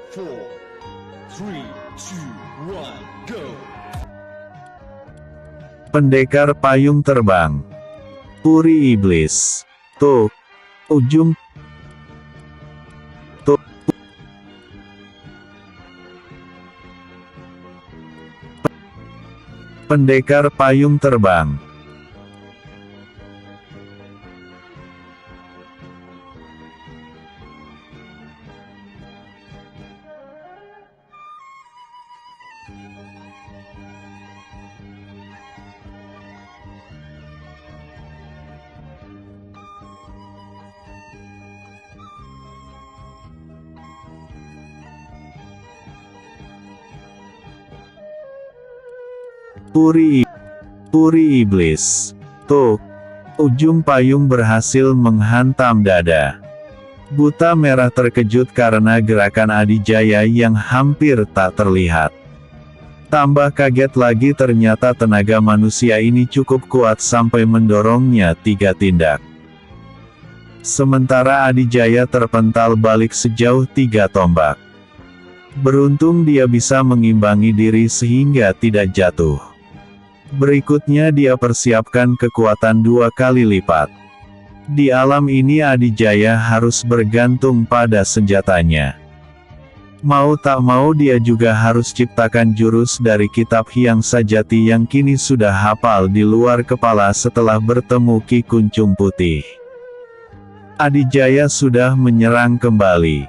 4, 3, 2, 1, go! Pendekar payung terbang. Puri iblis. Tuk. Ujung. Tuk. Pendekar payung terbang. Puri iblis. Tuk. Ujung payung berhasil menghantam dada. Buta merah terkejut karena gerakan Adijaya yang hampir tak terlihat. Tambah kaget lagi ternyata tenaga manusia ini cukup kuat sampai mendorongnya 3 tindak. Sementara Adijaya terpental balik sejauh 3 tombak. Beruntung dia bisa mengimbangi diri sehingga tidak jatuh. Berikutnya dia persiapkan kekuatan 2 kali lipat. Di alam ini Adijaya harus bergantung pada senjatanya. Mau tak mau dia juga harus ciptakan jurus dari kitab Hyang Sajati yang kini sudah hafal di luar kepala setelah bertemu Ki Kuncung Putih. Adijaya sudah menyerang kembali.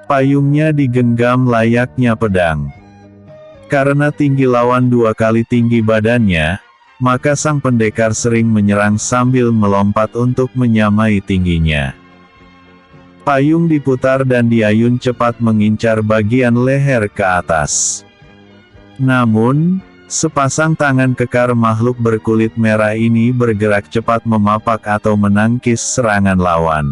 Payungnya digenggam layaknya pedang. Karena tinggi lawan 2 kali tinggi badannya, maka sang pendekar sering menyerang sambil melompat untuk menyamai tingginya. Payung diputar dan diayun cepat mengincar bagian leher ke atas. Namun, sepasang tangan kekar makhluk berkulit merah ini bergerak cepat memapak atau menangkis serangan lawan.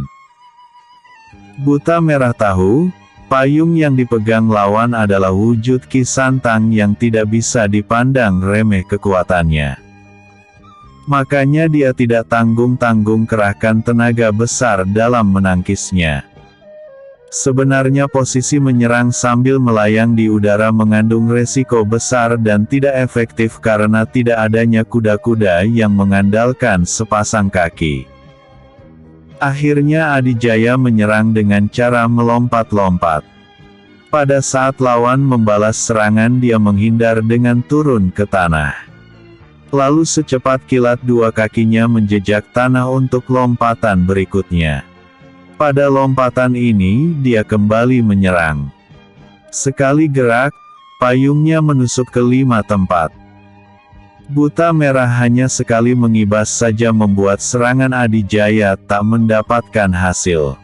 Buta merah tahu, payung yang dipegang lawan adalah wujud Ki Santang yang tidak bisa dipandang remeh kekuatannya. Makanya dia tidak tanggung-tanggung kerahkan tenaga besar dalam menangkisnya. Sebenarnya posisi menyerang sambil melayang di udara mengandung resiko besar dan tidak efektif karena tidak adanya kuda-kuda yang mengandalkan sepasang kaki. Akhirnya Adijaya menyerang dengan cara melompat-lompat. Pada saat lawan membalas serangan dia menghindar dengan turun ke tanah. Lalu secepat kilat 2 kakinya menjejak tanah untuk lompatan berikutnya. Pada lompatan ini dia kembali menyerang. Sekali gerak, payungnya menusuk ke 5 tempat. Buta merah hanya sekali mengibas saja membuat serangan Adijaya tak mendapatkan hasil.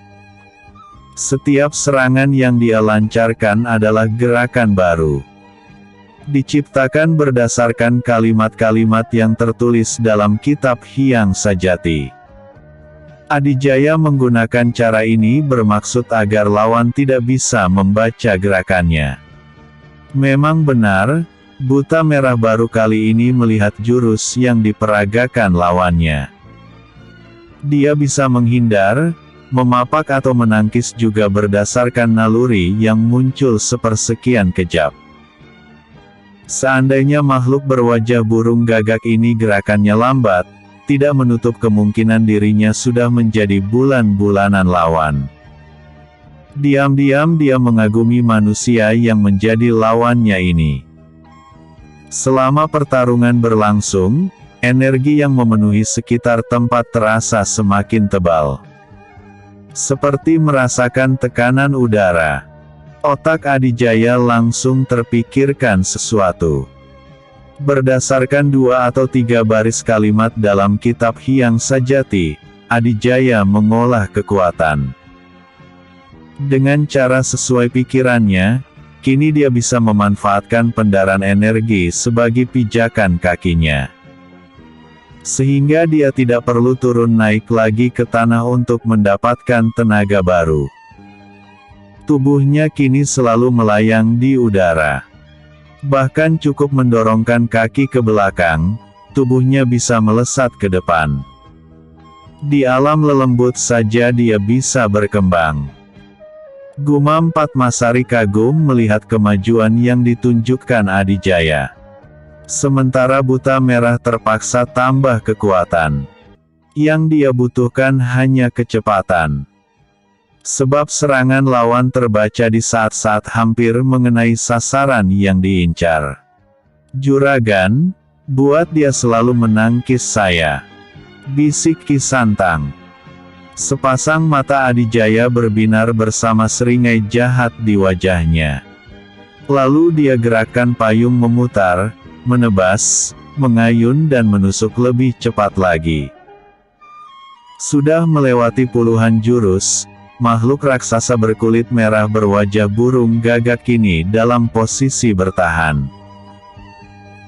Setiap serangan yang dia lancarkan adalah gerakan baru. Diciptakan berdasarkan kalimat-kalimat yang tertulis dalam kitab Hyang Sajati. Adijaya menggunakan cara ini bermaksud agar lawan tidak bisa membaca gerakannya. Memang benar, buta merah baru kali ini melihat jurus yang diperagakan lawannya. Dia bisa menghindar, memapak atau menangkis juga berdasarkan naluri yang muncul sepersekian kejap. Seandainya makhluk berwajah burung gagak ini gerakannya lambat, tidak menutup kemungkinan dirinya sudah menjadi bulan-bulanan lawan. Diam-diam dia mengagumi manusia yang menjadi lawannya ini. Selama pertarungan berlangsung, energi yang memenuhi sekitar tempat terasa semakin tebal. Seperti merasakan tekanan udara. Otak Adijaya langsung terpikirkan sesuatu. Berdasarkan 2 atau 3 baris kalimat dalam kitab Hyang Sajati, Adijaya mengolah kekuatan. Dengan cara sesuai pikirannya, kini dia bisa memanfaatkan pendaran energi sebagai pijakan kakinya. Sehingga dia tidak perlu turun naik lagi ke tanah untuk mendapatkan tenaga baru. Tubuhnya kini selalu melayang di udara. Bahkan cukup mendorongkan kaki ke belakang, tubuhnya bisa melesat ke depan. Di alam lelembut saja dia bisa berkembang. Gumam Padmasari kagum melihat kemajuan yang ditunjukkan Adijaya. Sementara Buta Merah terpaksa tambah kekuatan. Yang dia butuhkan hanya kecepatan. Sebab serangan lawan terbaca di saat-saat hampir mengenai sasaran yang diincar. Juragan, buat dia selalu menangkis saya. Bisik Ki Santang. Sepasang mata Adijaya berbinar bersama seringai jahat di wajahnya. Lalu dia gerakkan payung memutar, menebas, mengayun dan menusuk lebih cepat lagi. Sudah melewati puluhan jurus, makhluk raksasa berkulit merah berwajah burung gagak kini dalam posisi bertahan.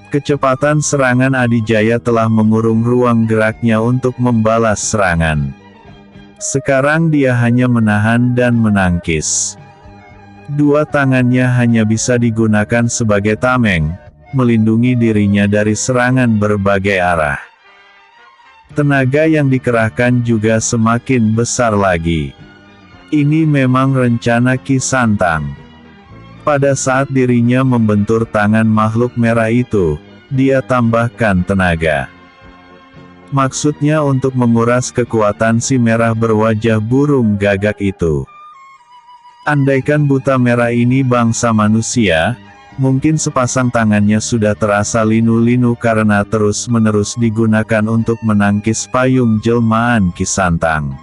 Kecepatan serangan Adijaya telah mengurung ruang geraknya untuk membalas serangan. Sekarang dia hanya menahan dan menangkis. Dua tangannya hanya bisa digunakan sebagai tameng, melindungi dirinya dari serangan berbagai arah. Tenaga yang dikerahkan juga semakin besar lagi. Ini memang rencana Ki Santang. Pada saat dirinya membentur tangan makhluk merah itu, dia tambahkan tenaga. Maksudnya untuk menguras kekuatan si merah berwajah burung gagak itu. Andaikan Buta Merah ini bangsa manusia, mungkin sepasang tangannya sudah terasa linu-linu karena terus-menerus digunakan untuk menangkis payung jelmaan Ki Santang.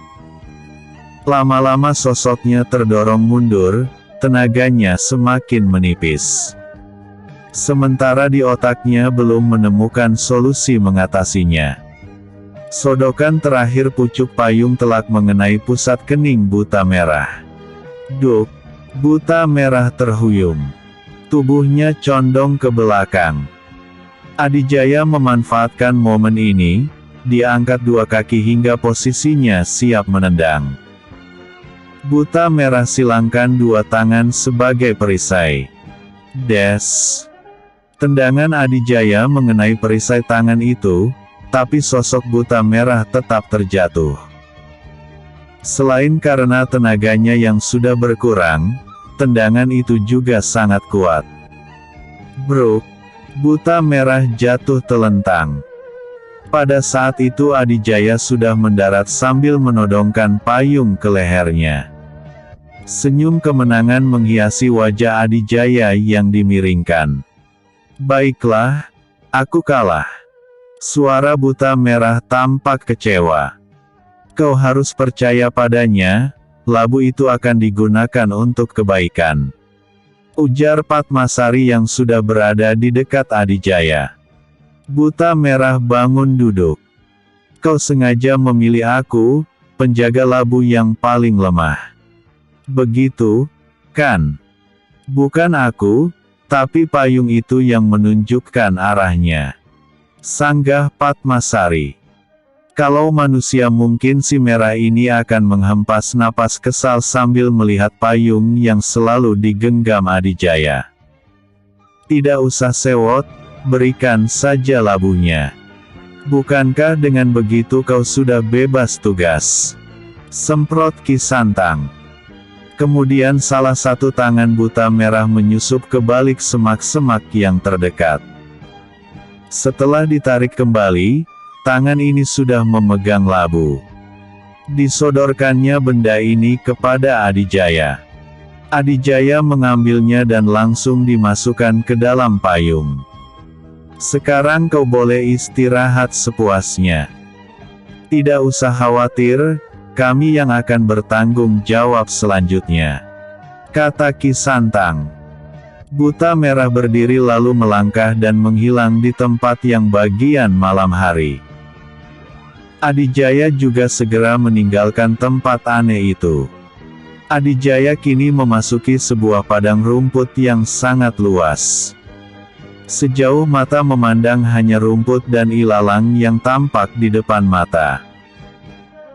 Lama-lama sosoknya terdorong mundur, tenaganya semakin menipis. Sementara di otaknya belum menemukan solusi mengatasinya. Sodokan terakhir pucuk payung telak mengenai pusat kening Buta Merah. Duk! Buta Merah terhuyung. Tubuhnya condong ke belakang. Adijaya memanfaatkan momen ini, dia angkat dua kaki hingga posisinya siap menendang. Buta Merah silangkan dua tangan sebagai perisai. Des! Tendangan Adijaya mengenai perisai tangan itu, tapi sosok Buta Merah tetap terjatuh. Selain karena tenaganya yang sudah berkurang, tendangan itu juga sangat kuat. Bruk! Buta Merah jatuh telentang. Pada saat itu Adijaya sudah mendarat sambil menodongkan payung ke lehernya. Senyum kemenangan menghiasi wajah Adijaya yang dimiringkan. Baiklah, aku kalah. Suara Buta Merah tampak kecewa. Kau harus percaya padanya, labu itu akan digunakan untuk kebaikan. Ujar Padmasari yang sudah berada di dekat Adijaya. Buta Merah bangun duduk. Kau sengaja memilih aku, penjaga labu yang paling lemah. Begitu, kan? Bukan aku, tapi payung itu yang menunjukkan arahnya. Sanggah Padmasari. Kalau manusia mungkin si merah ini akan menghempas napas kesal sambil melihat payung yang selalu digenggam Adijaya. Tidak usah sewot, berikan saja labunya. Bukankah dengan begitu kau sudah bebas tugas? Semprot Ki Santang. Kemudian salah satu tangan Buta Merah menyusup ke balik semak-semak yang terdekat. Setelah ditarik kembali, tangan ini sudah memegang labu. Disodorkannya benda ini kepada Adijaya. Adijaya mengambilnya dan langsung dimasukkan ke dalam payung. Sekarang kau boleh istirahat sepuasnya. Tidak usah khawatir, kami yang akan bertanggung jawab selanjutnya. Kata Ki Santang. Buta Merah berdiri lalu melangkah dan menghilang di tempat yang bagian malam hari. Adijaya juga segera meninggalkan tempat aneh itu. Adijaya kini memasuki sebuah padang rumput yang sangat luas. Sejauh mata memandang hanya rumput dan ilalang yang tampak di depan mata.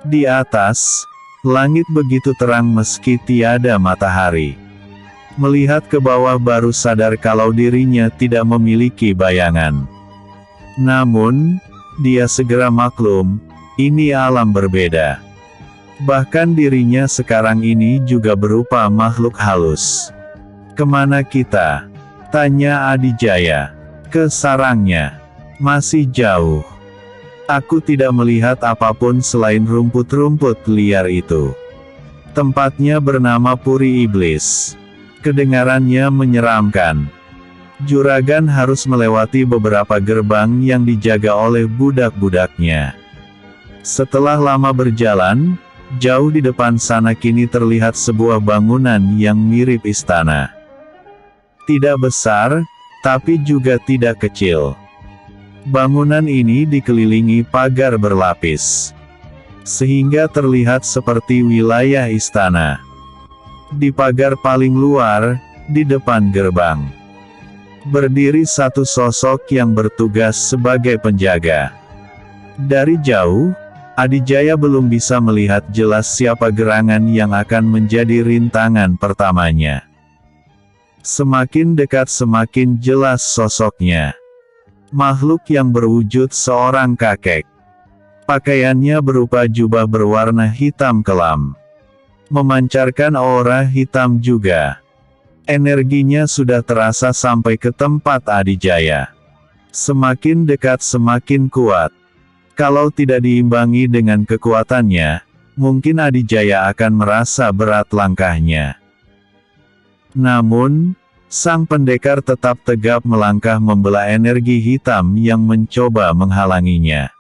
Di atas, langit begitu terang meski tiada matahari. Melihat ke bawah baru sadar kalau dirinya tidak memiliki bayangan. Namun, dia segera maklum, ini alam berbeda. Bahkan dirinya sekarang ini juga berupa makhluk halus. "Kemana kita?" tanya Adijaya. "Ke sarangnya. Masih jauh. Aku tidak melihat apapun selain rumput-rumput liar itu. Tempatnya bernama Puri Iblis." Kedengarannya menyeramkan. Juragan harus melewati beberapa gerbang yang dijaga oleh budak-budaknya. Setelah lama berjalan, jauh di depan sana kini terlihat sebuah bangunan yang mirip istana. Tidak besar, tapi juga tidak kecil. Bangunan ini dikelilingi pagar berlapis, sehingga terlihat seperti wilayah istana. Di pagar paling luar, di depan gerbang, berdiri satu sosok yang bertugas sebagai penjaga. Dari jauh, Adijaya belum bisa melihat jelas siapa gerangan yang akan menjadi rintangan pertamanya. Semakin dekat semakin jelas sosoknya. Makhluk yang berwujud seorang kakek. Pakaiannya berupa jubah berwarna hitam kelam, memancarkan aura hitam juga. Energinya sudah terasa sampai ke tempat Adijaya. Semakin dekat semakin kuat. Kalau tidak diimbangi dengan kekuatannya, mungkin Adijaya akan merasa berat langkahnya. Namun, sang pendekar tetap tegap melangkah membelah energi hitam yang mencoba menghalanginya.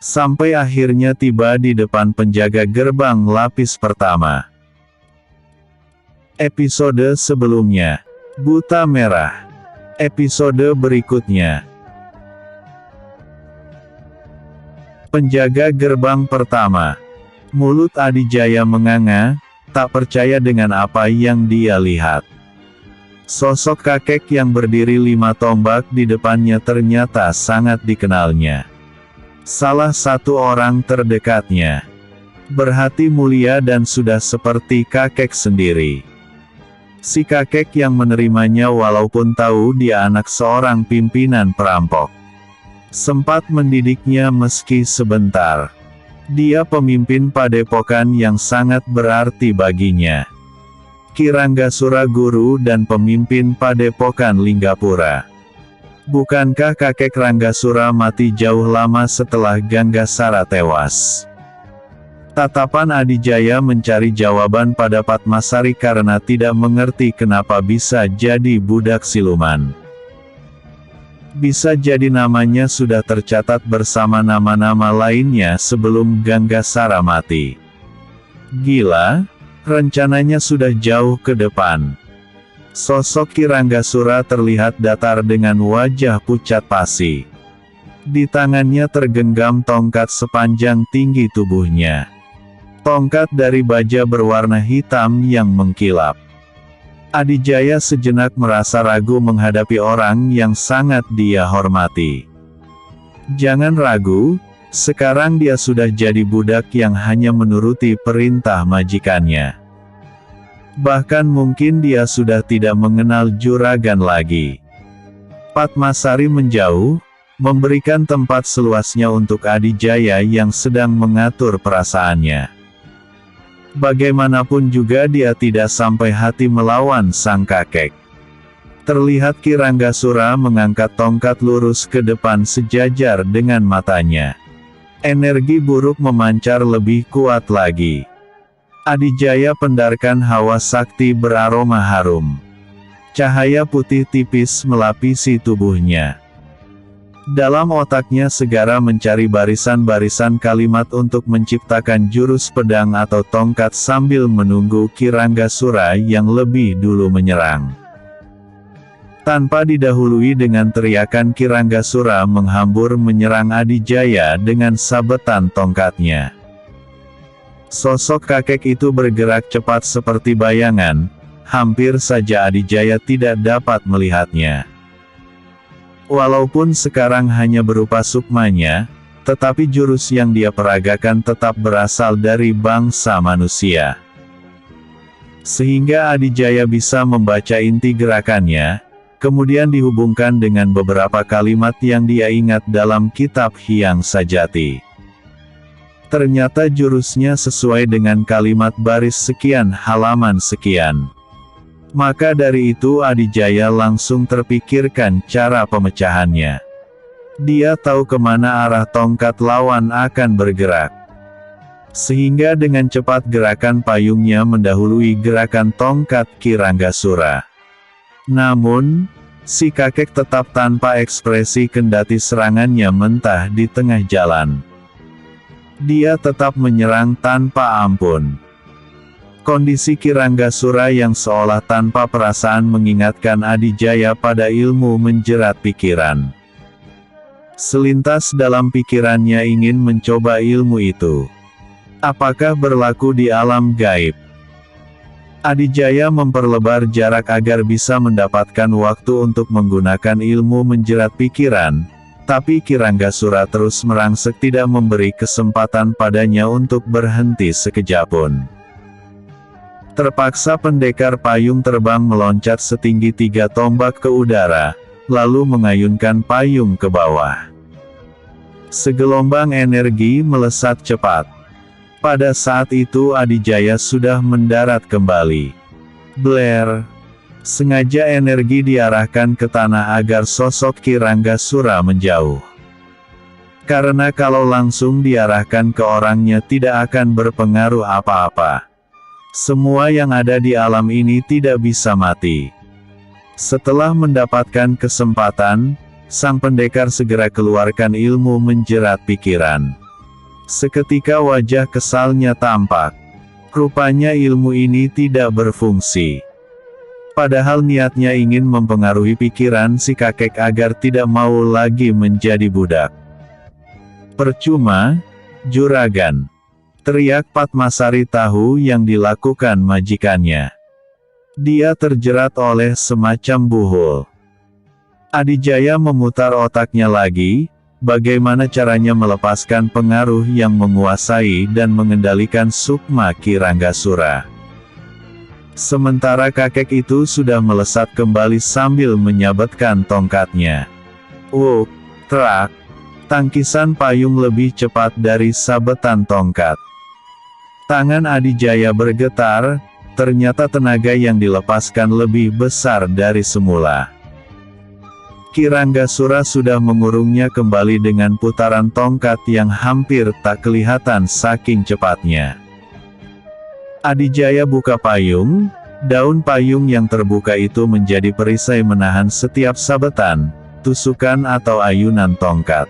Sampai akhirnya tiba di depan penjaga gerbang lapis pertama. Episode sebelumnya, Buta Merah. Episode berikutnya, penjaga gerbang pertama. Mulut Adijaya menganga, tak percaya dengan apa yang dia lihat. Sosok kakek yang berdiri 5 tombak di depannya ternyata sangat dikenalnya. Salah satu orang terdekatnya. Berhati mulia dan sudah seperti kakek sendiri. Si kakek yang menerimanya walaupun tahu dia anak seorang pimpinan perampok. Sempat mendidiknya meski sebentar. Dia pemimpin padepokan yang sangat berarti baginya. Ki Ranggasura guru dan pemimpin padepokan Linggapura. Bukankah kakek Ranggasura mati jauh lama setelah Ganggasara tewas? Tatapan Adijaya mencari jawaban pada Padmasari karena tidak mengerti kenapa bisa jadi budak siluman. Bisa jadi namanya sudah tercatat bersama nama-nama lainnya sebelum Ganggasara mati. Gila, rencananya sudah jauh ke depan. Sosok Ki Ranggasura terlihat datar dengan wajah pucat pasi. Di tangannya tergenggam tongkat sepanjang tinggi tubuhnya. Tongkat dari baja berwarna hitam yang mengkilap. Adijaya sejenak merasa ragu menghadapi orang yang sangat dia hormati. Jangan ragu, sekarang dia sudah jadi budak yang hanya menuruti perintah majikannya. Bahkan mungkin dia sudah tidak mengenal juragan lagi. Padmasari menjauh, memberikan tempat seluasnya untuk Adijaya yang sedang mengatur perasaannya. Bagaimanapun juga dia tidak sampai hati melawan sang kakek. Terlihat Ki Ranggasura mengangkat tongkat lurus ke depan sejajar dengan matanya. Energi buruk memancar lebih kuat lagi. Adijaya pendarkan hawa sakti beraroma harum. Cahaya putih tipis melapisi tubuhnya. Dalam otaknya segera mencari barisan-barisan kalimat untuk menciptakan jurus pedang atau tongkat sambil menunggu Ki Ranggasura yang lebih dulu menyerang. Tanpa didahului dengan teriakan, Ki Ranggasura menghambur menyerang Adijaya dengan sabetan tongkatnya. Sosok kakek itu bergerak cepat seperti bayangan, hampir saja Adijaya tidak dapat melihatnya. Walaupun sekarang hanya berupa sukmanya, tetapi jurus yang dia peragakan tetap berasal dari bangsa manusia. Sehingga Adijaya bisa membaca inti gerakannya, kemudian dihubungkan dengan beberapa kalimat yang dia ingat dalam kitab Hyang Sajati. Ternyata jurusnya sesuai dengan kalimat baris sekian halaman sekian. Maka dari itu Adijaya langsung terpikirkan cara pemecahannya. Dia tahu kemana arah tongkat lawan akan bergerak. Sehingga dengan cepat gerakan payungnya mendahului gerakan tongkat Ki Ranggasura. Namun, si kakek tetap tanpa ekspresi kendati serangannya mentah di tengah jalan. Dia tetap menyerang tanpa ampun. Kondisi Ki Ranggasura yang seolah tanpa perasaan mengingatkan Adijaya pada ilmu menjerat pikiran. Selintas dalam pikirannya ingin mencoba ilmu itu. Apakah berlaku di alam gaib? Adijaya memperlebar jarak agar bisa mendapatkan waktu untuk menggunakan ilmu menjerat pikiran. Tapi Ki Ranggasura terus merangsek tidak memberi kesempatan padanya untuk berhenti sekejap pun. Terpaksa pendekar payung terbang meloncat setinggi 3 tombak ke udara, lalu mengayunkan payung ke bawah. Segelombang energi melesat cepat. Pada saat itu Adijaya sudah mendarat kembali. Blair. Sengaja energi diarahkan ke tanah agar sosok Ki Ranggasura menjauh. Karena kalau langsung diarahkan ke orangnya tidak akan berpengaruh apa-apa. Semua yang ada di alam ini tidak bisa mati. Setelah mendapatkan kesempatan, sang pendekar segera keluarkan ilmu menjerat pikiran. Seketika wajah kesalnya tampak. Rupanya ilmu ini tidak berfungsi. Padahal niatnya ingin mempengaruhi pikiran si kakek agar tidak mau lagi menjadi budak. Percuma, juragan. Teriak Padmasari tahu yang dilakukan majikannya. Dia terjerat oleh semacam buhul. Adijaya memutar otaknya lagi, bagaimana caranya melepaskan pengaruh yang menguasai dan mengendalikan sukma Ki Ranggasura. Sementara kakek itu sudah melesat kembali sambil menyabetkan tongkatnya. Trak. Tangkisan payung lebih cepat dari sabetan tongkat. Tangan Adijaya bergetar, ternyata tenaga yang dilepaskan lebih besar dari semula. Ki Ranggasura sudah mengurungnya kembali dengan putaran tongkat yang hampir tak kelihatan saking cepatnya. Adijaya buka payung, daun payung yang terbuka itu menjadi perisai menahan setiap sabetan, tusukan atau ayunan tongkat.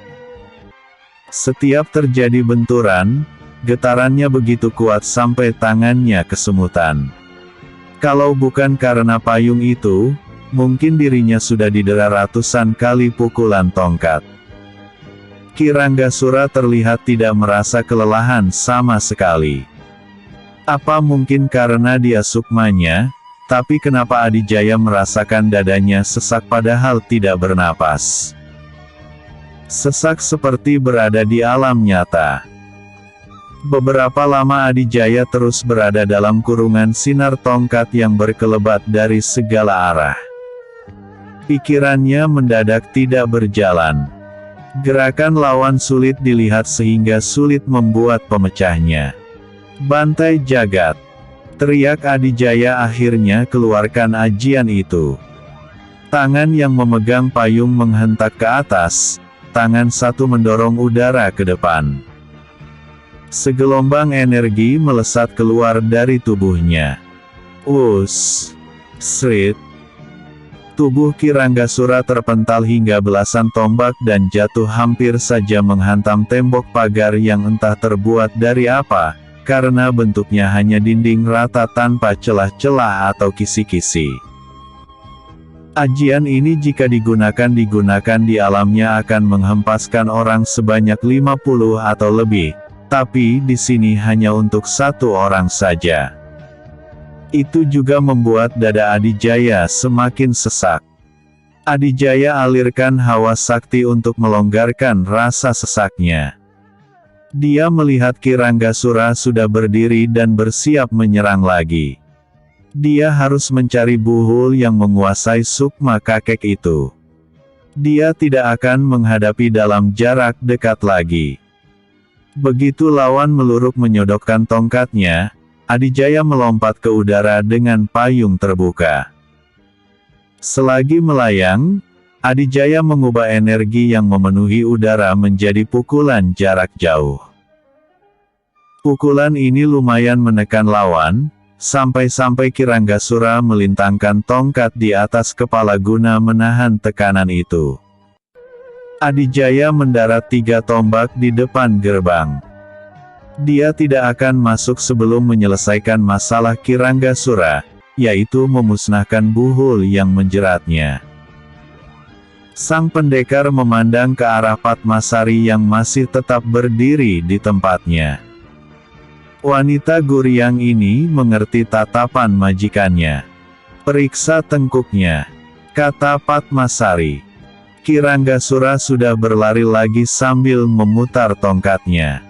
Setiap terjadi benturan, getarannya begitu kuat sampai tangannya kesemutan. Kalau bukan karena payung itu, mungkin dirinya sudah didera ratusan kali pukulan tongkat. Ki Ranggasura terlihat tidak merasa kelelahan sama sekali. Apa mungkin karena dia sukmanya, tapi kenapa Adijaya merasakan dadanya sesak padahal tidak bernapas? Sesak seperti berada di alam nyata. Beberapa lama Adijaya terus berada dalam kurungan sinar tongkat yang berkelebat dari segala arah. Pikirannya mendadak tidak berjalan. Gerakan lawan sulit dilihat sehingga sulit membuat pemecahnya. Bantai jagat. Teriak Adijaya akhirnya keluarkan ajian itu. Tangan yang memegang payung menghentak ke atas, tangan satu mendorong udara ke depan. Segelombang energi melesat keluar dari tubuhnya. Srit. Tubuh Ki Ranggasura terpental hingga belasan tombak dan jatuh hampir saja menghantam tembok pagar yang entah terbuat dari apa. Karena bentuknya hanya dinding rata tanpa celah-celah atau kisi-kisi. Ajian ini jika digunakan di alamnya akan menghempaskan orang sebanyak 50 atau lebih, tapi di sini hanya untuk satu orang saja. Itu juga membuat dada Adijaya semakin sesak. Adijaya alirkan hawa sakti untuk melonggarkan rasa sesaknya. Dia melihat Ki Ranggasura sudah berdiri dan bersiap menyerang lagi. Dia harus mencari buhul yang menguasai sukma kakek itu. Dia tidak akan menghadapi dalam jarak dekat lagi. Begitu lawan meluruk menyodokkan tongkatnya, Adijaya melompat ke udara dengan payung terbuka. Selagi melayang, Adijaya mengubah energi yang memenuhi udara menjadi pukulan jarak jauh. Pukulan ini lumayan menekan lawan, sampai-sampai Kiranggasura melintangkan tongkat di atas kepala guna menahan tekanan itu. Adijaya mendarat 3 tombak di depan gerbang. Dia tidak akan masuk sebelum menyelesaikan masalah Kiranggasura, yaitu memusnahkan buhul yang menjeratnya. Sang pendekar memandang ke arah Padmasari yang masih tetap berdiri di tempatnya. Wanita Guryang ini mengerti tatapan majikannya. "Periksa tengkuknya," kata Padmasari. Kiranggasura sudah berlari lagi sambil memutar tongkatnya.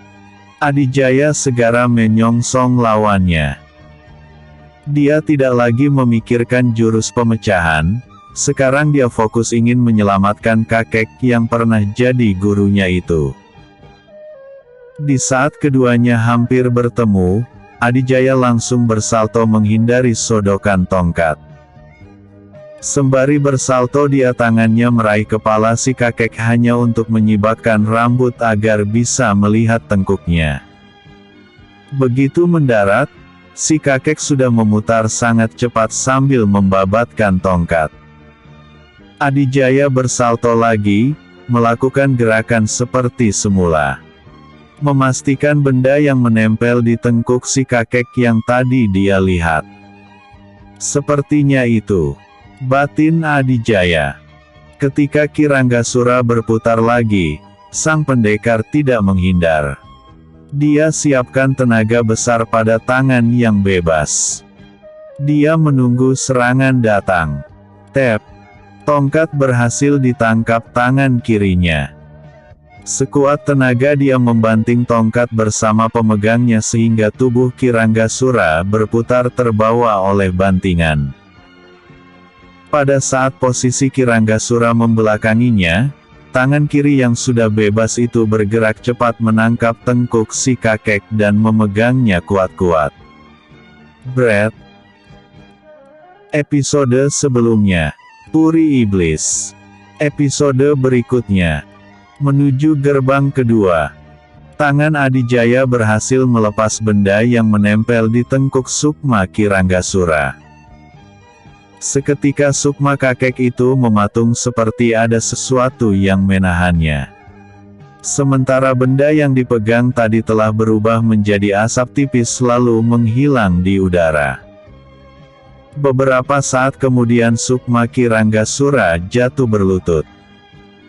Adijaya segera menyongsong lawannya. Dia tidak lagi memikirkan jurus pemecahan, sekarang dia fokus ingin menyelamatkan kakek yang pernah jadi gurunya itu. Di saat keduanya hampir bertemu, Adijaya langsung bersalto menghindari sodokan tongkat. Sembari bersalto tangannya meraih kepala si kakek hanya untuk menyibakkan rambut agar bisa melihat tengkuknya. Begitu mendarat, si kakek sudah memutar sangat cepat sambil membabatkan tongkat. Adijaya bersalto lagi, melakukan gerakan seperti semula. Memastikan benda yang menempel di tengkuk si kakek yang tadi dia lihat. Sepertinya itu batin Adijaya. Ketika Kiranggasura berputar lagi, sang pendekar tidak menghindar. Dia siapkan tenaga besar pada tangan yang bebas. Dia menunggu serangan datang. Tep. Tongkat berhasil ditangkap tangan kirinya. Sekuat tenaga dia membanting tongkat bersama pemegangnya sehingga tubuh Kiranggasura berputar terbawa oleh bantingan. Pada saat posisi Kiranggasura membelakanginya, tangan kiri yang sudah bebas itu bergerak cepat menangkap tengkuk si kakek dan memegangnya kuat-kuat. Bret. Episode sebelumnya, Puri Iblis. Episode berikutnya, menuju gerbang kedua. Tangan Adijaya berhasil melepas benda yang menempel di tengkuk sukma Kiranggasura. Seketika sukma kakek itu mematung seperti ada sesuatu yang menahannya. Sementara benda yang dipegang tadi telah berubah menjadi asap tipis lalu menghilang di udara. Beberapa saat kemudian sukma Kiranggasura jatuh berlutut.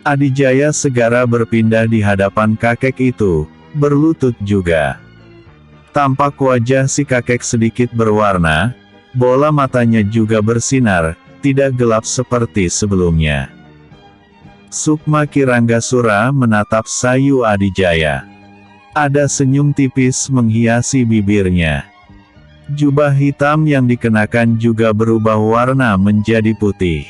Adijaya segera berpindah di hadapan kakek itu, berlutut juga. Tampak wajah si kakek sedikit berwarna, bola matanya juga bersinar, tidak gelap seperti sebelumnya. Sukma Kiranggasura menatap sayu Adijaya. Ada senyum tipis menghiasi bibirnya. Jubah hitam yang dikenakan juga berubah warna menjadi putih.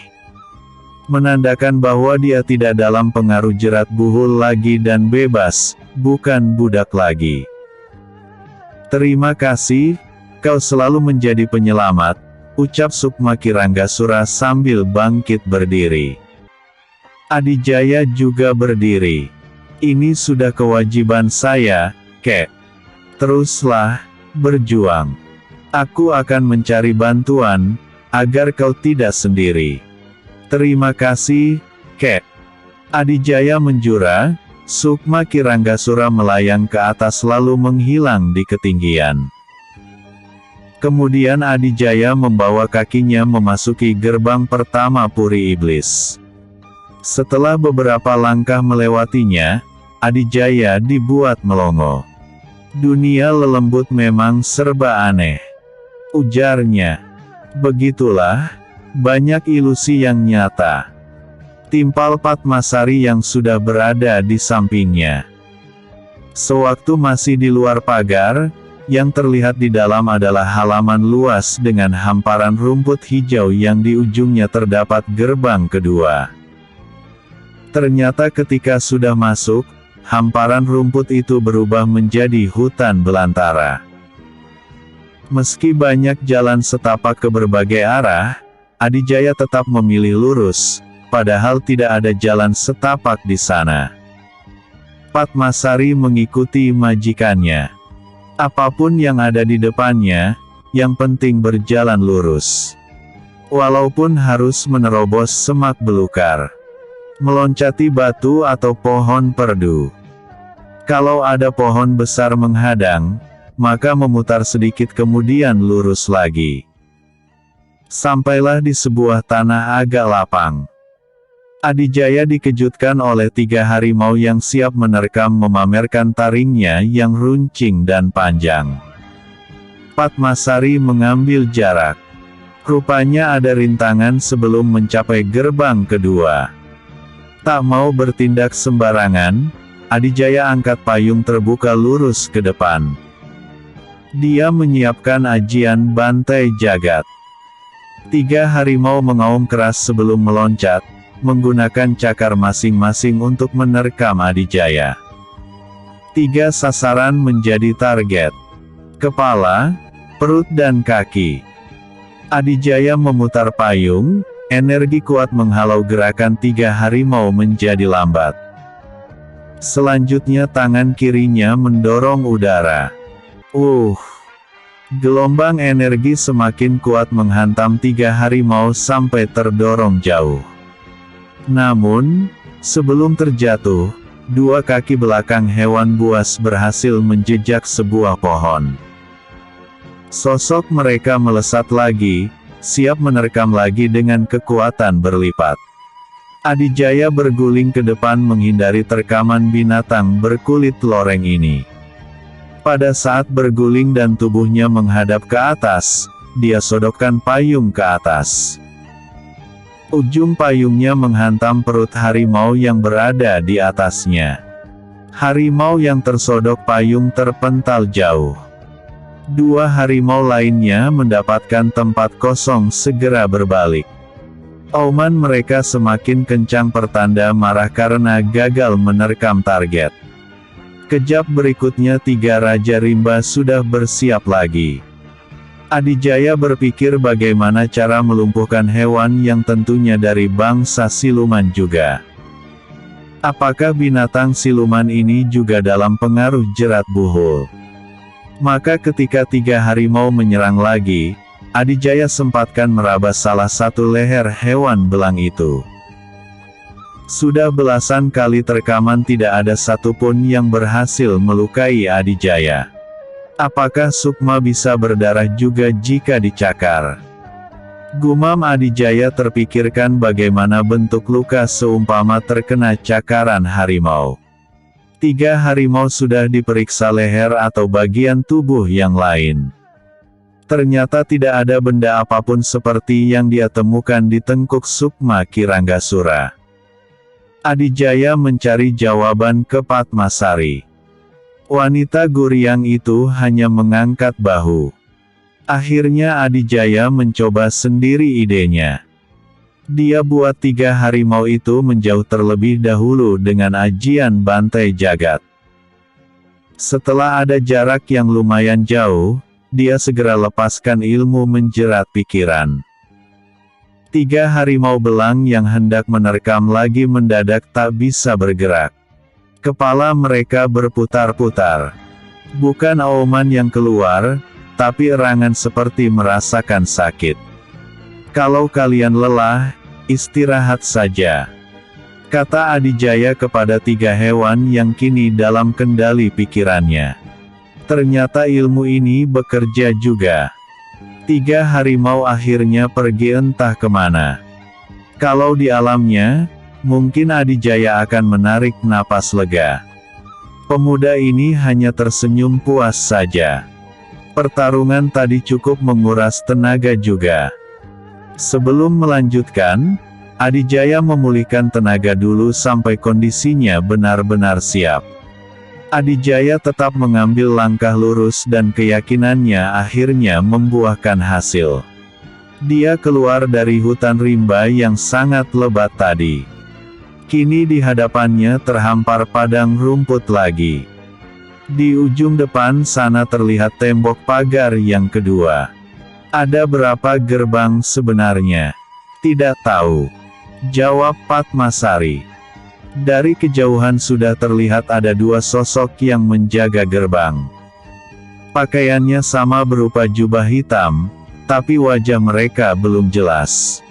Menandakan bahwa dia tidak dalam pengaruh jerat buhul lagi dan bebas, bukan budak lagi. "Terima kasih, kau selalu menjadi penyelamat," ucap sukma Kiranggasura sambil bangkit berdiri. Adijaya juga berdiri. "Ini sudah kewajiban saya, Kek. Teruslah, berjuang. Aku akan mencari bantuan, agar kau tidak sendiri." "Terima kasih, Kek." Adijaya menjura, sukma Kiranggasura melayang ke atas lalu menghilang di ketinggian. Kemudian Adijaya membawa kakinya memasuki gerbang pertama Puri Iblis. Setelah beberapa langkah melewatinya, Adijaya dibuat melongo. "Dunia lelembut memang serba aneh," ujarnya. "Begitulah, banyak ilusi yang nyata." Timpal Padmasari yang sudah berada di sampingnya. Sewaktu masih di luar pagar, yang terlihat di dalam adalah halaman luas dengan hamparan rumput hijau yang di ujungnya terdapat gerbang kedua. Ternyata ketika sudah masuk, hamparan rumput itu berubah menjadi hutan belantara. Meski banyak jalan setapak ke berbagai arah, Adijaya tetap memilih lurus, padahal tidak ada jalan setapak di sana. Padmasari mengikuti majikannya. Apapun yang ada di depannya, yang penting berjalan lurus. Walaupun harus menerobos semak belukar, meloncati batu atau pohon perdu. Kalau ada pohon besar menghadang, maka memutar sedikit kemudian lurus lagi. Sampailah di sebuah tanah agak lapang. Adijaya dikejutkan oleh 3 harimau yang siap menerkam memamerkan taringnya yang runcing dan panjang. Padmasari mengambil jarak. Rupanya ada rintangan sebelum mencapai gerbang kedua. Tak mau bertindak sembarangan, Adijaya angkat payung terbuka lurus ke depan. Dia menyiapkan ajian bantai jagat. 3 harimau mengaum keras sebelum meloncat, menggunakan cakar masing-masing untuk menerkam Adijaya. 3 sasaran menjadi target: kepala, perut dan kaki. Adijaya memutar payung, energi kuat menghalau gerakan 3 harimau menjadi lambat. Selanjutnya tangan kirinya mendorong udara. Gelombang energi semakin kuat menghantam 3 harimau sampai terdorong jauh. Namun, sebelum terjatuh, 2 kaki belakang hewan buas berhasil menjejak sebuah pohon. Sosok mereka melesat lagi, siap menerkam lagi dengan kekuatan berlipat. Adijaya berguling ke depan menghindari terkaman binatang berkulit loreng ini. Pada saat berguling dan tubuhnya menghadap ke atas, dia sodokkan payung ke atas. Ujung payungnya menghantam perut harimau yang berada di atasnya. Harimau yang tersodok payung terpental jauh. 2 harimau lainnya mendapatkan tempat kosong segera berbalik. Auman mereka semakin kencang pertanda marah karena gagal menerkam target. Kejap berikutnya 3 Raja Rimba sudah bersiap lagi. Adijaya berpikir bagaimana cara melumpuhkan hewan yang tentunya dari bangsa siluman juga. Apakah binatang siluman ini juga dalam pengaruh jerat buhul? Maka ketika 3 harimau menyerang lagi, Adijaya sempatkan meraba salah satu leher hewan belang itu. Sudah belasan kali terkaman tidak ada satupun yang berhasil melukai Adijaya. Apakah Sukma bisa berdarah juga jika dicakar? Gumam Adijaya terpikirkan bagaimana bentuk luka seumpama terkena cakaran harimau. 3 harimau sudah diperiksa leher atau bagian tubuh yang lain. Ternyata tidak ada benda apapun seperti yang dia temukan di tengkuk Sukma Kiranggasura. Adijaya mencari jawaban ke Padmasari. Wanita Guryang itu hanya mengangkat bahu. Akhirnya Adijaya mencoba sendiri idenya. Dia buat 3 harimau itu menjauh terlebih dahulu dengan ajian bantai jagat. Setelah ada jarak yang lumayan jauh, dia segera lepaskan ilmu menjerat pikiran. 3 harimau belang yang hendak menerkam lagi mendadak tak bisa bergerak. Kepala mereka berputar-putar. Bukan auman yang keluar, tapi erangan seperti merasakan sakit. Kalau kalian lelah, istirahat saja, kata Adijaya kepada 3 hewan yang kini dalam kendali pikirannya. Ternyata ilmu ini bekerja juga. 3 harimau akhirnya pergi entah kemana. Kalau di alamnya, mungkin Adijaya akan menarik napas lega. Pemuda ini hanya tersenyum puas saja. Pertarungan tadi cukup menguras tenaga juga. Sebelum melanjutkan, Adijaya memulihkan tenaga dulu sampai kondisinya benar-benar siap. Adijaya tetap mengambil langkah lurus dan keyakinannya akhirnya membuahkan hasil. Dia keluar dari hutan rimba yang sangat lebat tadi. Kini di hadapannya terhampar padang rumput lagi. Di ujung depan sana terlihat tembok pagar yang kedua. Ada berapa gerbang sebenarnya? Tidak tahu, jawab Padmasari. Dari kejauhan sudah terlihat ada dua sosok yang menjaga gerbang. Pakaiannya sama berupa jubah hitam, tapi wajah mereka belum jelas.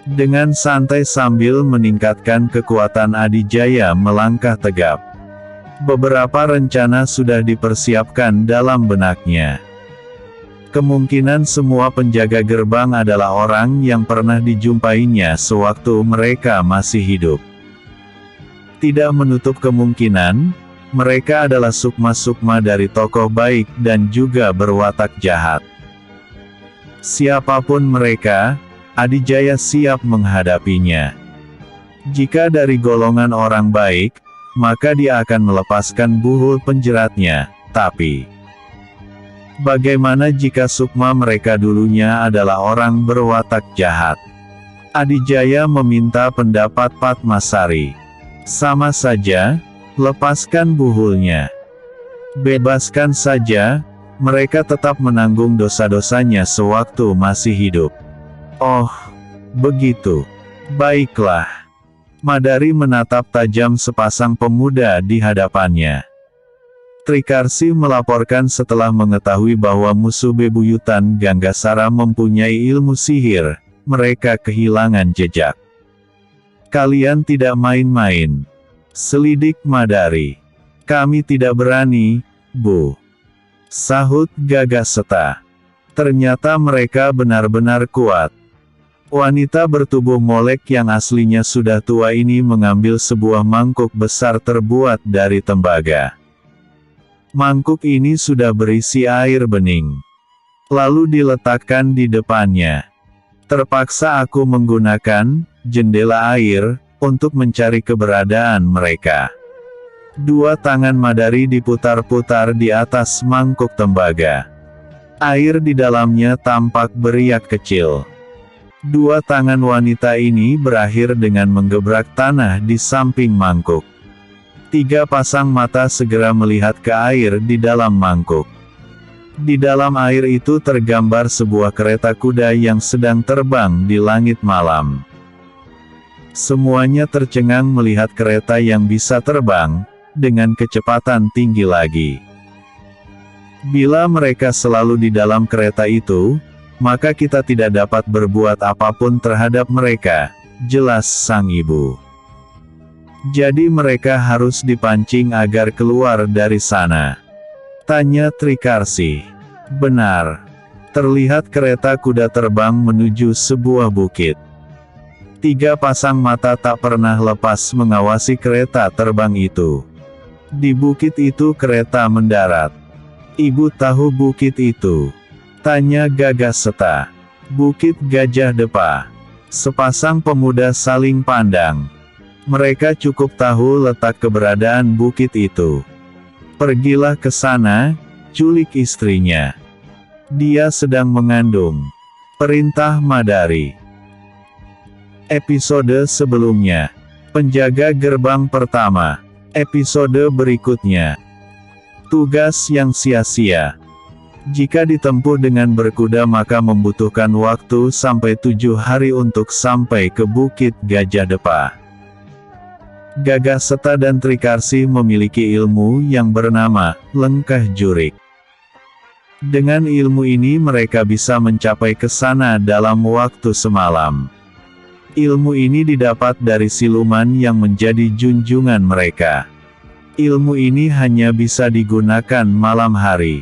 Dengan santai sambil meningkatkan kekuatan Adijaya melangkah tegap. Beberapa rencana sudah dipersiapkan dalam benaknya. Kemungkinan semua penjaga gerbang adalah orang yang pernah dijumpainya sewaktu mereka masih hidup. Tidak menutup kemungkinan, mereka adalah sukma-sukma dari tokoh baik dan juga berwatak jahat. Siapapun mereka, Adijaya siap menghadapinya. Jika dari golongan orang baik, maka dia akan melepaskan buhul penjeratnya, tapi bagaimana jika sukma mereka dulunya adalah orang berwatak jahat? Adijaya meminta pendapat Padmasari. Sama saja, lepaskan buhulnya. Bebaskan saja, mereka tetap menanggung dosa-dosanya sewaktu masih hidup. Oh, begitu. Baiklah. Madari menatap tajam sepasang pemuda di hadapannya. Trikarsi melaporkan setelah mengetahui bahwa musuh bebuyutan Ganggasara mempunyai ilmu sihir, mereka kehilangan jejak. Kalian tidak main-main. Selidik Madari. Kami tidak berani, Bu. Sahut Gagaseta. Ternyata mereka benar-benar kuat. Wanita bertubuh molek yang aslinya sudah tua ini mengambil sebuah mangkuk besar terbuat dari tembaga. Mangkuk ini sudah berisi air bening. Lalu diletakkan di depannya. Terpaksa aku menggunakan jendela air untuk mencari keberadaan mereka. Dua tangan Madari diputar-putar di atas mangkuk tembaga. Air di dalamnya tampak beriak kecil. Dua tangan wanita ini berakhir dengan menggebrak tanah di samping mangkuk. Tiga pasang mata segera melihat ke air di dalam mangkuk. Di dalam air itu tergambar sebuah kereta kuda yang sedang terbang di langit malam. Semuanya tercengang melihat kereta yang bisa terbang dengan kecepatan tinggi lagi. Bila mereka selalu di dalam kereta itu, maka kita tidak dapat berbuat apapun terhadap mereka, jelas sang ibu. Jadi mereka harus dipancing agar keluar dari sana. Tanya Trikarsi. Benar. Terlihat kereta kuda terbang menuju sebuah bukit. Tiga pasang mata tak pernah lepas mengawasi kereta terbang itu. Di bukit itu kereta mendarat. Ibu tahu bukit itu? Tanya Gagaseta. Bukit Gajah Depa. Sepasang pemuda saling pandang. Mereka cukup tahu letak keberadaan bukit itu. Pergilah ke sana, culik istrinya. Dia sedang mengandung. Perintah Madari. Episode sebelumnya. Penjaga gerbang pertama. Episode berikutnya. Tugas yang sia-sia. Jika ditempuh dengan berkuda maka membutuhkan waktu sampai 7 hari untuk sampai ke Bukit Gajah Depa. Gagaseta dan Trikarsi memiliki ilmu yang bernama Lengkah Jurik. Dengan ilmu ini mereka bisa mencapai ke sana dalam waktu semalam. Ilmu ini didapat dari siluman yang menjadi junjungan mereka. Ilmu ini hanya bisa digunakan malam hari.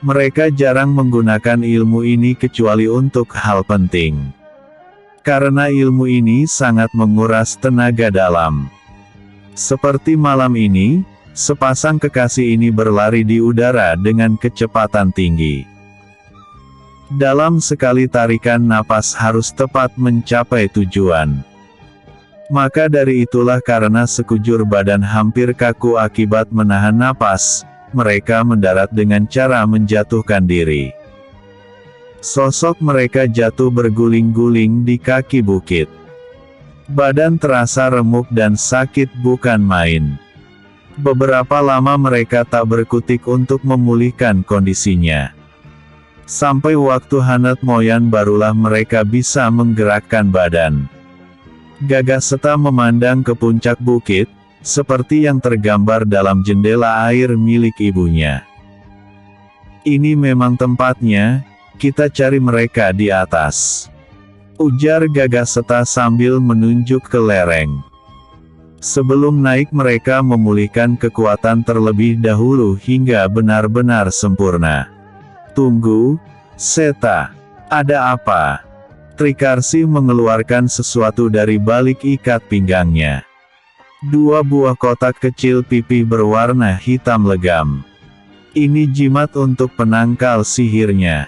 Mereka jarang menggunakan ilmu ini kecuali untuk hal penting. Karena ilmu ini sangat menguras tenaga dalam. Seperti malam ini, sepasang kekasih ini berlari di udara dengan kecepatan tinggi. Dalam sekali tarikan napas harus tepat mencapai tujuan. Maka dari itulah karena sekujur badan hampir kaku akibat menahan napas, mereka mendarat dengan cara menjatuhkan diri. Sosok mereka jatuh berguling-guling di kaki bukit. Badan terasa remuk dan sakit bukan main. Beberapa lama mereka tak berkutik untuk memulihkan kondisinya. Sampai waktu hangat moyan barulah mereka bisa menggerakkan badan. Gagaseta memandang ke puncak bukit, seperti yang tergambar dalam jendela air milik ibunya. Ini memang tempatnya, kita cari mereka di atas. Ujar Gagaseta sambil menunjuk ke lereng. Sebelum naik mereka memulihkan kekuatan terlebih dahulu hingga benar-benar sempurna. Tunggu, Seta. Ada apa? Trikarsi mengeluarkan sesuatu dari balik ikat pinggangnya. 2 buah kotak kecil pipih berwarna hitam legam. Ini jimat untuk penangkal sihirnya.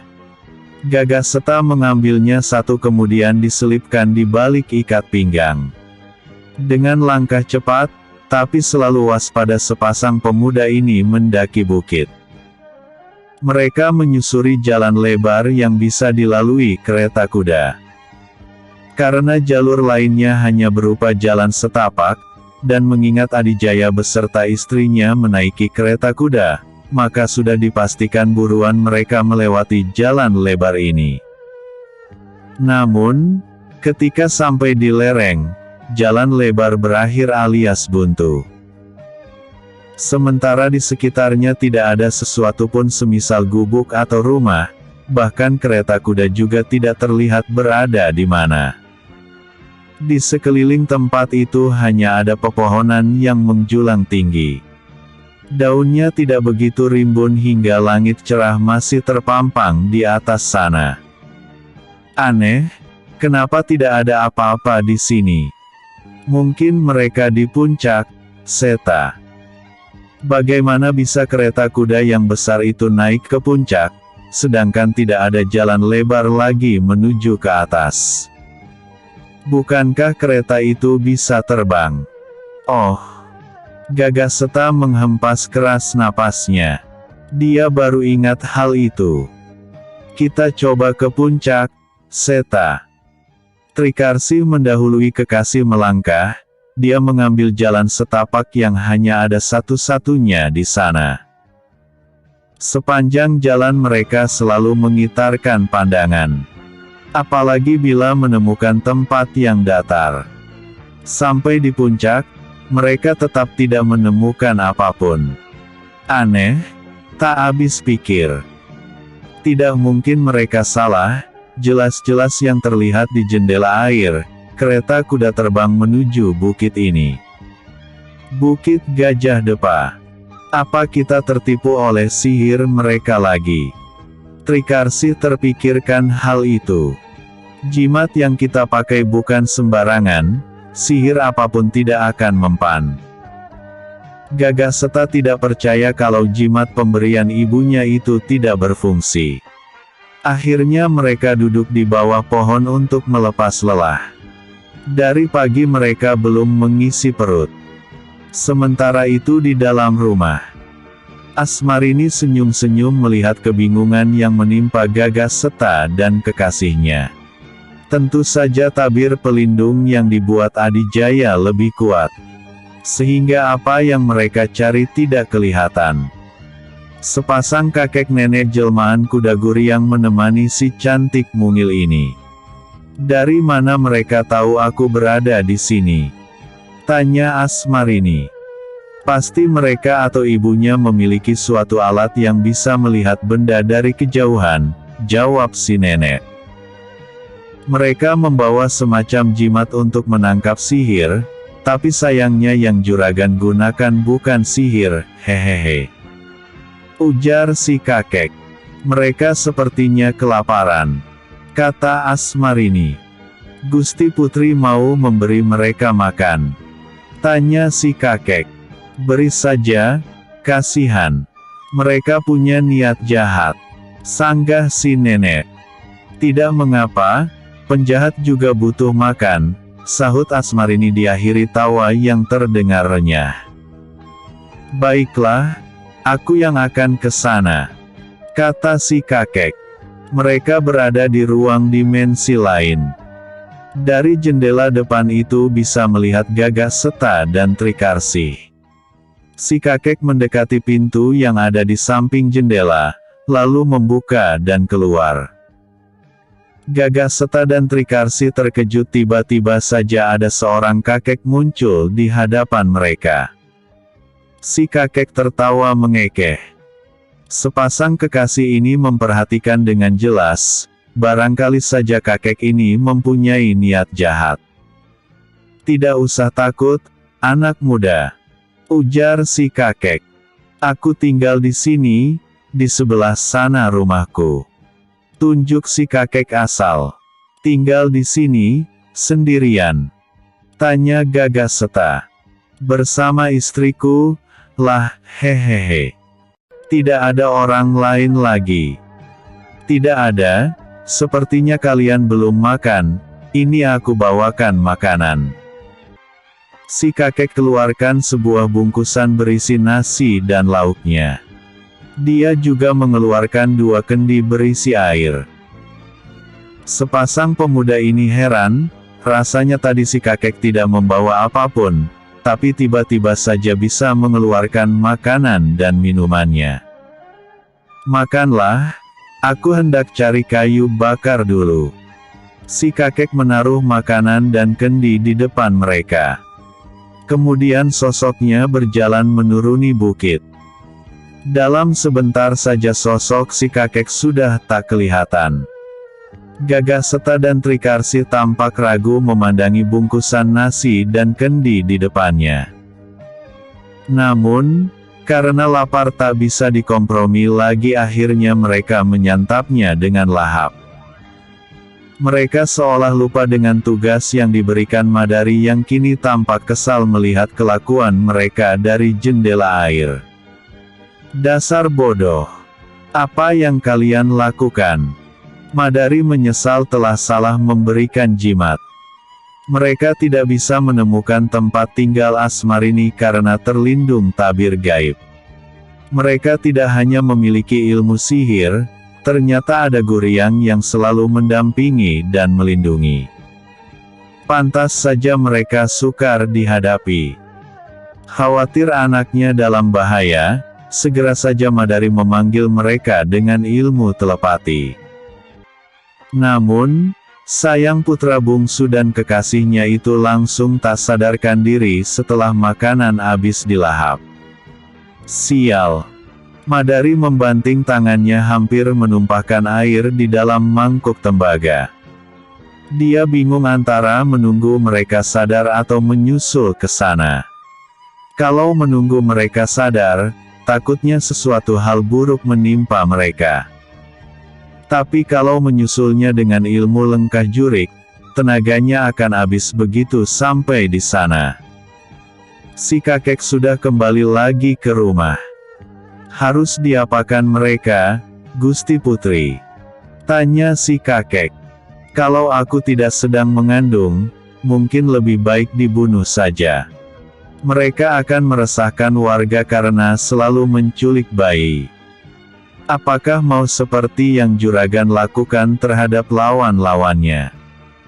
Gagaseta mengambilnya satu kemudian diselipkan di balik ikat pinggang. Dengan langkah cepat, tapi selalu waspada sepasang pemuda ini mendaki bukit. Mereka menyusuri jalan lebar yang bisa dilalui kereta kuda. Karena jalur lainnya hanya berupa jalan setapak, dan mengingat Adijaya beserta istrinya menaiki kereta kuda, maka sudah dipastikan buruan mereka melewati jalan lebar ini. Namun, ketika sampai di lereng, jalan lebar berakhir alias buntu. Sementara di sekitarnya tidak ada sesuatu pun semisal gubuk atau rumah, bahkan kereta kuda juga tidak terlihat berada di mana. Di sekeliling tempat itu hanya ada pepohonan yang menjulang tinggi. Daunnya tidak begitu rimbun hingga langit cerah masih terpampang di atas sana. Aneh, kenapa tidak ada apa-apa di sini? Mungkin mereka di puncak, Seta. Bagaimana bisa kereta kuda yang besar itu naik ke puncak, sedangkan tidak ada jalan lebar lagi menuju ke atas? Bukankah kereta itu bisa terbang? Oh! Gagaseta menghempas keras napasnya. Dia baru ingat hal itu. Kita coba ke puncak, Seta. Trikarsi mendahului kekasih melangkah, dia mengambil jalan setapak yang hanya ada satu-satunya di sana. Sepanjang jalan mereka selalu mengitarkan pandangan. Apalagi bila menemukan tempat yang datar. Sampai di puncak, mereka tetap tidak menemukan apapun. Aneh, tak habis pikir. Tidak mungkin mereka salah, jelas-jelas yang terlihat di jendela air, kereta kuda terbang menuju bukit ini. Bukit Gajah Depa. Apa kita tertipu oleh sihir mereka lagi? Trikarsi terpikirkan hal itu. Jimat yang kita pakai bukan sembarangan, sihir apapun tidak akan mempan. Gagaseta tidak percaya kalau jimat pemberian ibunya itu tidak berfungsi. Akhirnya mereka duduk di bawah pohon untuk melepas lelah. Dari pagi mereka belum mengisi perut. Sementara itu di dalam rumah, Asmarini senyum-senyum melihat kebingungan yang menimpa Gagaseta dan kekasihnya. Tentu saja tabir pelindung yang dibuat Adijaya lebih kuat. Sehingga apa yang mereka cari tidak kelihatan. Sepasang kakek nenek jelmaan kuda Guryang menemani si cantik mungil ini. Dari mana mereka tahu aku berada di sini? Tanya Asmarini. Pasti mereka atau ibunya memiliki suatu alat yang bisa melihat benda dari kejauhan, jawab si nenek. Mereka membawa semacam jimat untuk menangkap sihir, tapi sayangnya yang juragan gunakan bukan sihir, hehehe. Ujar si kakek. Mereka sepertinya kelaparan. Kata Asmarini. Gusti Putri mau memberi mereka makan. Tanya si kakek. Beri saja, kasihan. Mereka punya niat jahat. Sanggah si nenek. Tidak mengapa. Penjahat juga butuh makan, sahut Asmarini diakhiri tawa yang terdengar renyah. Baiklah, aku yang akan ke sana, kata si kakek. Mereka berada di ruang dimensi lain. Dari jendela depan itu bisa melihat Gagaseta dan Trikarsih. Si kakek mendekati pintu yang ada di samping jendela, lalu membuka dan keluar. Gagaseta dan Trikarsih terkejut tiba-tiba saja ada seorang kakek muncul di hadapan mereka. Si kakek tertawa mengekeh. Sepasang kekasih ini memperhatikan dengan jelas, barangkali saja kakek ini mempunyai niat jahat. "Tidak usah takut, anak muda," ujar si kakek. "Aku tinggal di sini, di sebelah sana rumahku." Tunjuk si kakek asal. "Tinggal di sini, sendirian?" tanya Gagaseta. "Bersama istriku, lah, hehehe. Tidak ada orang lain lagi." "Tidak ada, sepertinya kalian belum makan, ini aku bawakan makanan." Si kakek keluarkan sebuah bungkusan berisi nasi dan lauknya. Dia juga mengeluarkan 2 kendi berisi air. Sepasang pemuda ini heran, rasanya tadi si kakek tidak membawa apapun, tapi tiba-tiba saja bisa mengeluarkan makanan dan minumannya. "Makanlah, aku hendak cari kayu bakar dulu." Si kakek menaruh makanan dan kendi di depan mereka. Kemudian sosoknya berjalan menuruni bukit. Dalam sebentar saja sosok si kakek sudah tak kelihatan. Gagaseta dan Trikarsih tampak ragu memandangi bungkusan nasi dan kendi di depannya. Namun, karena lapar tak bisa dikompromi lagi, akhirnya mereka menyantapnya dengan lahap. Mereka seolah lupa dengan tugas yang diberikan Madari yang kini tampak kesal melihat kelakuan mereka dari jendela air. "Dasar bodoh. Apa yang kalian lakukan?" Madari menyesal telah salah memberikan jimat. Mereka tidak bisa menemukan tempat tinggal Asmarini karena terlindung tabir gaib. Mereka tidak hanya memiliki ilmu sihir, ternyata ada Guryang yang selalu mendampingi dan melindungi. Pantas saja mereka sukar dihadapi. Khawatir anaknya dalam bahaya, segera saja Madari memanggil mereka dengan ilmu telepati. Namun, sayang putra bungsu dan kekasihnya itu langsung tak sadarkan diri setelah makanan habis dilahap. Sial! Madari membanting tangannya hampir menumpahkan air di dalam mangkuk tembaga. Dia bingung antara menunggu mereka sadar atau menyusul ke sana. Kalau menunggu mereka sadar, takutnya sesuatu hal buruk menimpa mereka. Tapi kalau menyusulnya dengan ilmu lengkah jurik, tenaganya akan habis begitu sampai di sana. Si kakek sudah kembali lagi ke rumah. "Harus diapakan mereka, Gusti Putri?" tanya si kakek. "Kalau aku tidak sedang mengandung, mungkin lebih baik dibunuh saja. Mereka akan meresahkan warga karena selalu menculik bayi. Apakah mau seperti yang juragan lakukan terhadap lawan-lawannya?"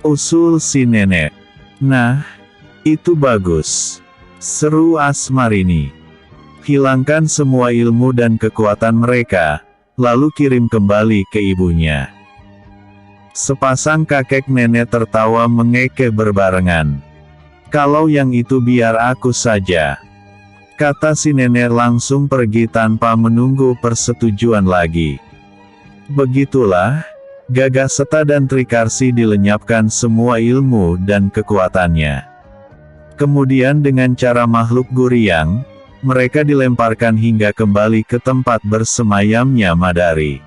usul si nenek. "Nah, itu bagus," seru Asmarini. "Hilangkan semua ilmu dan kekuatan mereka, lalu kirim kembali ke ibunya." Sepasang kakek nenek tertawa mengekeh berbarengan. "Kalau yang itu biar aku saja," kata si nenek langsung pergi tanpa menunggu persetujuan lagi. Begitulah, Gagaseta dan Trikarsih dilenyapkan semua ilmu dan kekuatannya. Kemudian dengan cara makhluk Guryang, mereka dilemparkan hingga kembali ke tempat bersemayamnya Madari.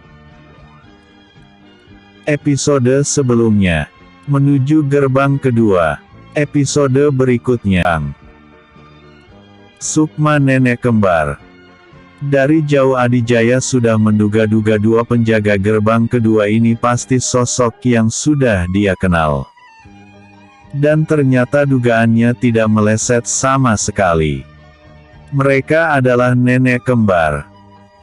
Episode sebelumnya. Menuju gerbang kedua. Episode berikutnya. Sukma nenek kembar. Dari jauh Adijaya sudah menduga-duga 2 penjaga gerbang kedua ini pasti sosok yang sudah dia kenal. Dan ternyata dugaannya tidak meleset sama sekali. Mereka adalah nenek kembar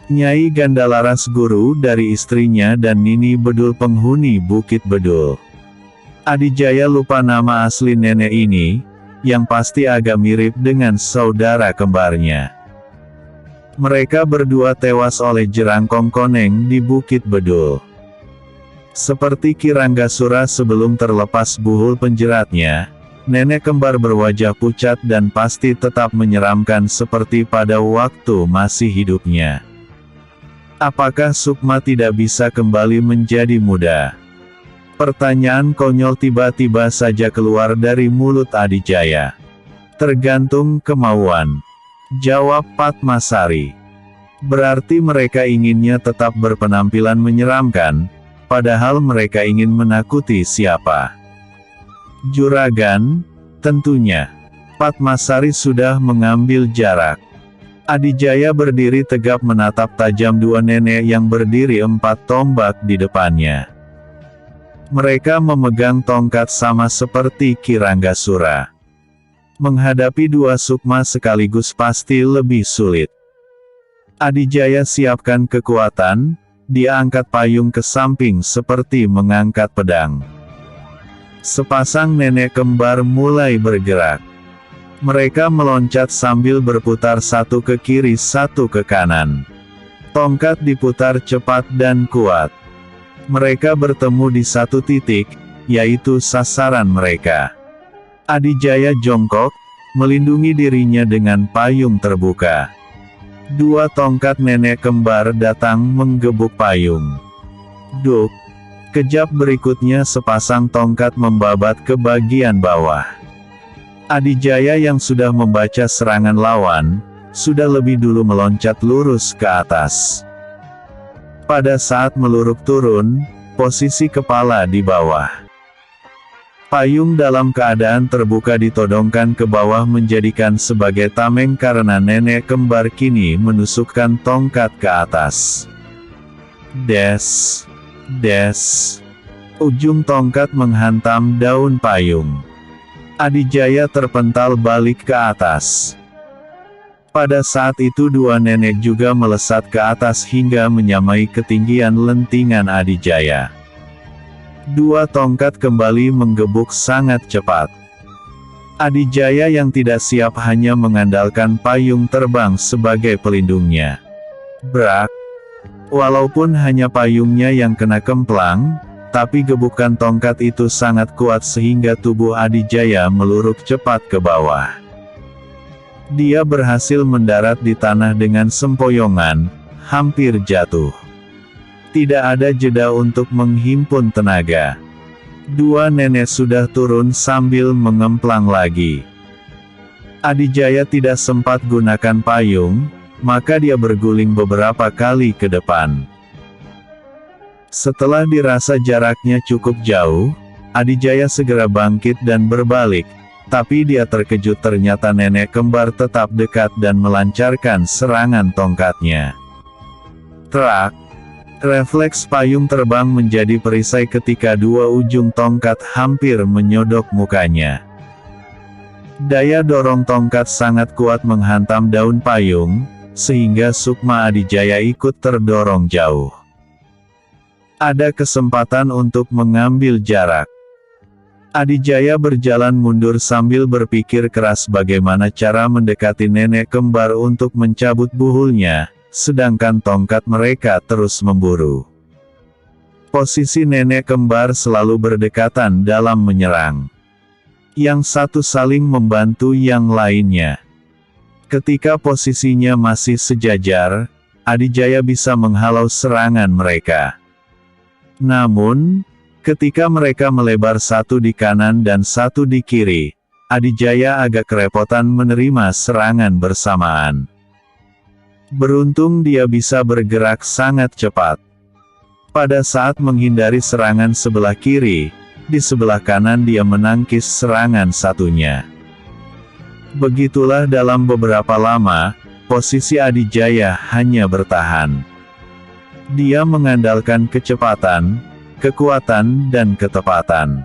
Nyai Gandalaras, guru dari istrinya dan Nini Bedul, penghuni Bukit Bedul. Adijaya lupa nama asli nenek ini, yang pasti agak mirip dengan saudara kembarnya. Mereka berdua tewas oleh jerangkong koneng di Bukit Bedul. Seperti Kiranggasura sebelum terlepas buhul penjeratnya, nenek kembar berwajah pucat dan pasti tetap menyeramkan seperti pada waktu masih hidupnya. Apakah Sukma tidak bisa kembali menjadi muda? Pertanyaan konyol tiba-tiba saja keluar dari mulut Adijaya. Tergantung kemauan, jawab Padmasari. Berarti mereka inginnya tetap berpenampilan menyeramkan, padahal mereka ingin menakuti siapa? Juragan, tentunya. Padmasari sudah mengambil jarak. Adijaya berdiri tegap menatap tajam dua nenek yang berdiri 4 tombak di depannya. Mereka memegang tongkat sama seperti Kiranggasura. Menghadapi dua Sukma sekaligus pasti lebih sulit. Adijaya siapkan kekuatan, dia angkat payung ke samping seperti mengangkat pedang. Sepasang nenek kembar mulai bergerak. Mereka meloncat sambil berputar satu ke kiri satu ke kanan. Tongkat diputar cepat dan kuat. Mereka bertemu di satu titik, yaitu sasaran mereka. Adijaya jongkok, melindungi dirinya dengan payung terbuka. Dua tongkat nenek kembar datang menggebuk payung. Duk! Kejap berikutnya sepasang tongkat membabat ke bagian bawah. Adijaya yang sudah membaca serangan lawan, sudah lebih dulu meloncat lurus ke atas. Pada saat meluruk turun, posisi kepala di bawah. Payung dalam keadaan terbuka ditodongkan ke bawah menjadikan sebagai tameng karena nenek kembar kini menusukkan tongkat ke atas. Des! Des! Ujung tongkat menghantam daun payung. Adijaya terpental balik ke atas. Pada saat itu dua nenek juga melesat ke atas hingga menyamai ketinggian lentingan Adijaya. Dua tongkat kembali menggebuk sangat cepat. Adijaya yang tidak siap hanya mengandalkan payung terbang sebagai pelindungnya. Brak! Walaupun hanya payungnya yang kena kemplang, tapi gebukan tongkat itu sangat kuat sehingga tubuh Adijaya meluruk cepat ke bawah. Dia berhasil mendarat di tanah dengan sempoyongan, hampir jatuh. Tidak ada jeda untuk menghimpun tenaga. Dua nenek sudah turun sambil mengemplang lagi. Adijaya tidak sempat gunakan payung, maka dia berguling beberapa kali ke depan. Setelah dirasa jaraknya cukup jauh, Adijaya segera bangkit dan berbalik. Tapi dia terkejut ternyata nenek kembar tetap dekat dan melancarkan serangan tongkatnya. Trak! Refleks payung terbang menjadi perisai ketika dua ujung tongkat hampir menyodok mukanya. Daya dorong tongkat sangat kuat menghantam daun payung, sehingga Sukma Adijaya ikut terdorong jauh. Ada kesempatan untuk mengambil jarak. Adijaya berjalan mundur sambil berpikir keras bagaimana cara mendekati nenek kembar untuk mencabut buhulnya, sedangkan tongkat mereka terus memburu. Posisi nenek kembar selalu berdekatan dalam menyerang. Yang satu saling membantu yang lainnya. Ketika posisinya masih sejajar, Adijaya bisa menghalau serangan mereka. Namun, ketika mereka melebar satu di kanan dan satu di kiri, Adijaya agak kerepotan menerima serangan bersamaan. Beruntung dia bisa bergerak sangat cepat. Pada saat menghindari serangan sebelah kiri, di sebelah kanan dia menangkis serangan satunya. Begitulah dalam beberapa lama, posisi Adijaya hanya bertahan. Dia mengandalkan kecepatan, kekuatan dan ketepatan.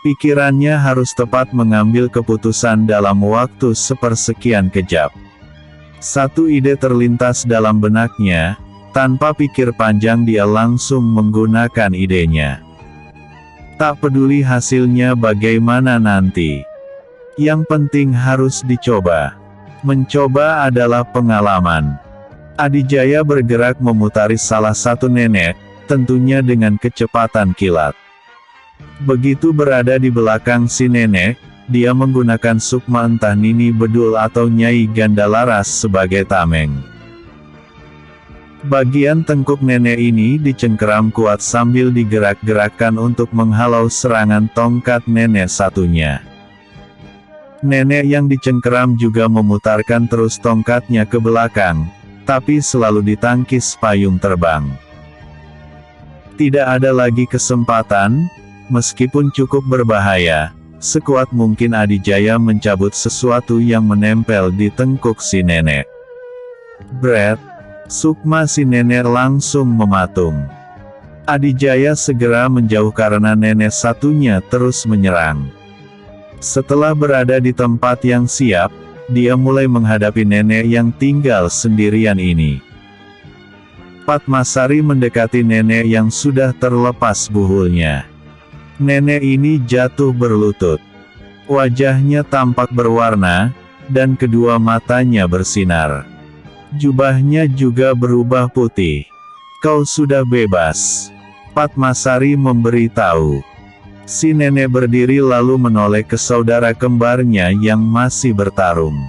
Pikirannya harus tepat mengambil keputusan dalam waktu sepersekian kejap. Satu ide terlintas dalam benaknya, tanpa pikir panjang dia langsung menggunakan idenya. Tak peduli hasilnya bagaimana nanti. Yang penting harus dicoba. Mencoba adalah pengalaman. Adijaya bergerak memutari salah satu nenek, tentunya dengan kecepatan kilat. Begitu berada di belakang si nenek, dia menggunakan sukma entah Nini Bedul atau Nyai Gandalaras sebagai tameng. Bagian tengkuk nenek ini dicengkeram kuat sambil digerak-gerakkan untuk menghalau serangan tongkat nenek satunya. Nenek yang dicengkeram juga memutarkan terus tongkatnya ke belakang, tapi selalu ditangkis payung terbang. Tidak ada lagi kesempatan, meskipun cukup berbahaya, sekuat mungkin Adijaya mencabut sesuatu yang menempel di tengkuk si nenek. Bret! Sukma si nenek langsung mematung. Adijaya segera menjauh karena nenek satunya terus menyerang. Setelah berada di tempat yang siap, dia mulai menghadapi nenek yang tinggal sendirian ini. Padmasari mendekati nenek yang sudah terlepas buhulnya. Nenek ini jatuh berlutut. Wajahnya tampak berwarna, dan kedua matanya bersinar. Jubahnya juga berubah putih. Kau sudah bebas. Padmasari memberitahu. Si nenek berdiri lalu menoleh ke saudara kembarnya yang masih bertarung.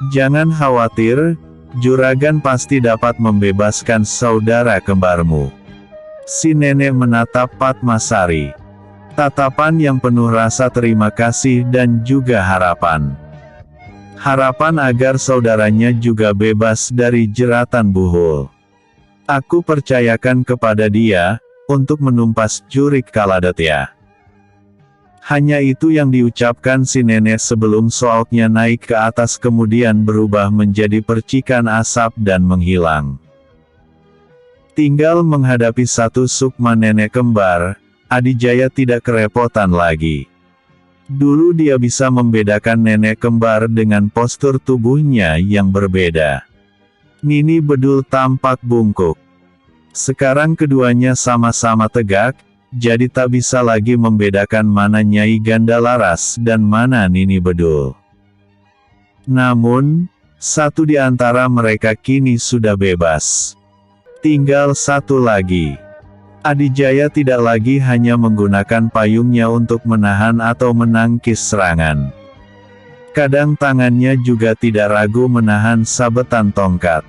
Jangan khawatir, juragan pasti dapat membebaskan saudara kembarmu. Si nenek menatap Padmasari. Tatapan yang penuh rasa terima kasih dan juga harapan. Harapan agar saudaranya juga bebas dari jeratan buhul. Aku percayakan kepada dia, untuk menumpas jurik Kaladetya. Hanya itu yang diucapkan si nenek sebelum sooknya naik ke atas kemudian berubah menjadi percikan asap dan menghilang. Tinggal menghadapi satu sukma nenek kembar, Adijaya tidak kerepotan lagi. Dulu dia bisa membedakan nenek kembar dengan postur tubuhnya yang berbeda. Nini Bedul tampak bungkuk. Sekarang keduanya sama-sama tegak, jadi tak bisa lagi membedakan mana Nyai Gandalaras dan mana Nini Bedul. Namun, satu di antara mereka kini sudah bebas. Tinggal satu lagi. Adijaya tidak lagi hanya menggunakan payungnya untuk menahan atau menangkis serangan. Kadang tangannya juga tidak ragu menahan sabetan tongkat.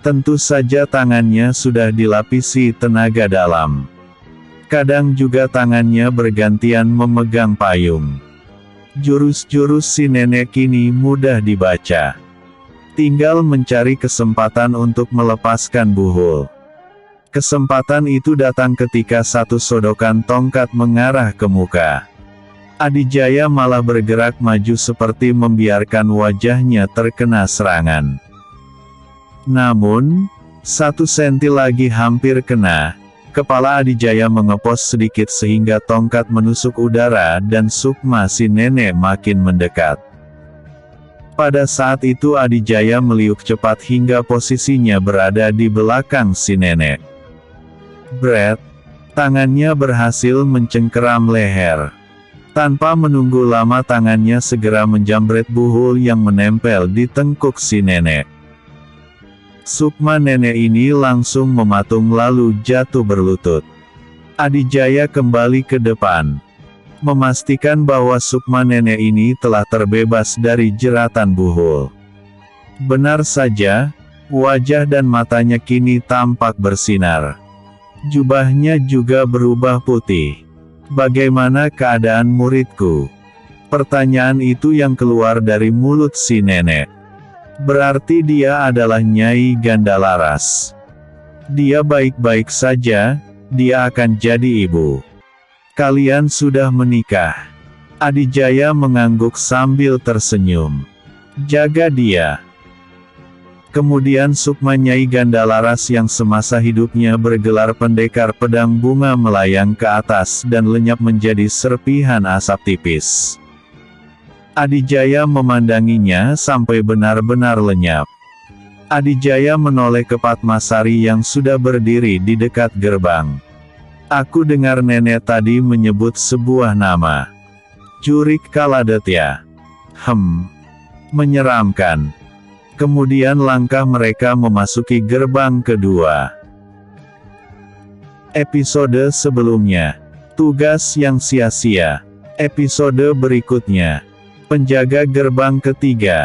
Tentu saja tangannya sudah dilapisi tenaga dalam. Kadang juga tangannya bergantian memegang payung. Jurus-jurus si nenek kini mudah dibaca. Tinggal mencari kesempatan untuk melepaskan buhul. Kesempatan itu datang ketika satu sodokan tongkat mengarah ke muka. Adijaya malah bergerak maju seperti membiarkan wajahnya terkena serangan. Namun, 1 senti lagi hampir kena, kepala Adijaya mengepos sedikit sehingga tongkat menusuk udara dan sukma si nenek makin mendekat. Pada saat itu Adijaya meliuk cepat hingga posisinya berada di belakang si nenek. Bret! Tangannya berhasil mencengkeram leher. Tanpa menunggu lama tangannya segera menjambret buhul yang menempel di tengkuk si nenek. Sukma nenek ini langsung mematung lalu jatuh berlutut. Adijaya kembali ke depan. Memastikan bahwa sukma nenek ini telah terbebas dari jeratan buhul. Benar saja, wajah dan matanya kini tampak bersinar. Jubahnya juga berubah putih. Bagaimana keadaan muridku? Pertanyaan itu yang keluar dari mulut si nenek. Berarti dia adalah Nyai Gandalaras. Dia baik-baik saja, dia akan jadi ibu. Kalian sudah menikah. Adijaya mengangguk sambil tersenyum. Jaga dia. Kemudian sukma Nyai Gandalaras yang semasa hidupnya bergelar pendekar pedang bunga melayang ke atas dan lenyap menjadi serpihan asap tipis. Adijaya memandanginya sampai benar-benar lenyap. Adijaya menoleh ke Padmasari yang sudah berdiri di dekat gerbang. Aku dengar nenek tadi menyebut sebuah nama. Jurik Kaladetya. Menyeramkan. Kemudian langkah mereka memasuki gerbang kedua. Episode sebelumnya. Tugas yang sia-sia. Episode berikutnya. Penjaga gerbang ketiga.